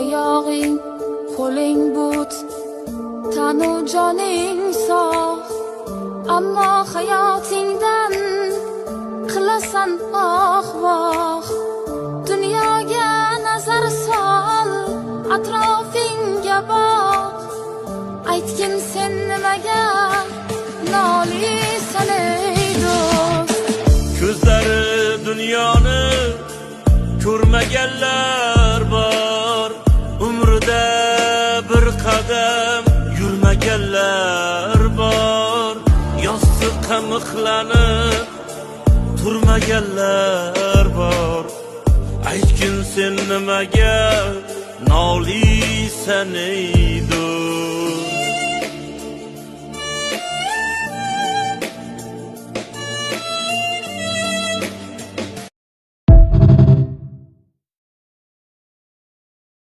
oyog'ing qo'ling but tanu joning sog' ammo hayotingdan qilasan voh dunyoga nazar sol atrofingga boq aytgin sen nimaga nolisan ey do'st ko'zlari dunyoni ko'rmaganlar bor umrida bir qadam yurmaganlar bor yostiqqa mixlanib turmaganlar bor aytgin sen nimaga nolisan ey do'st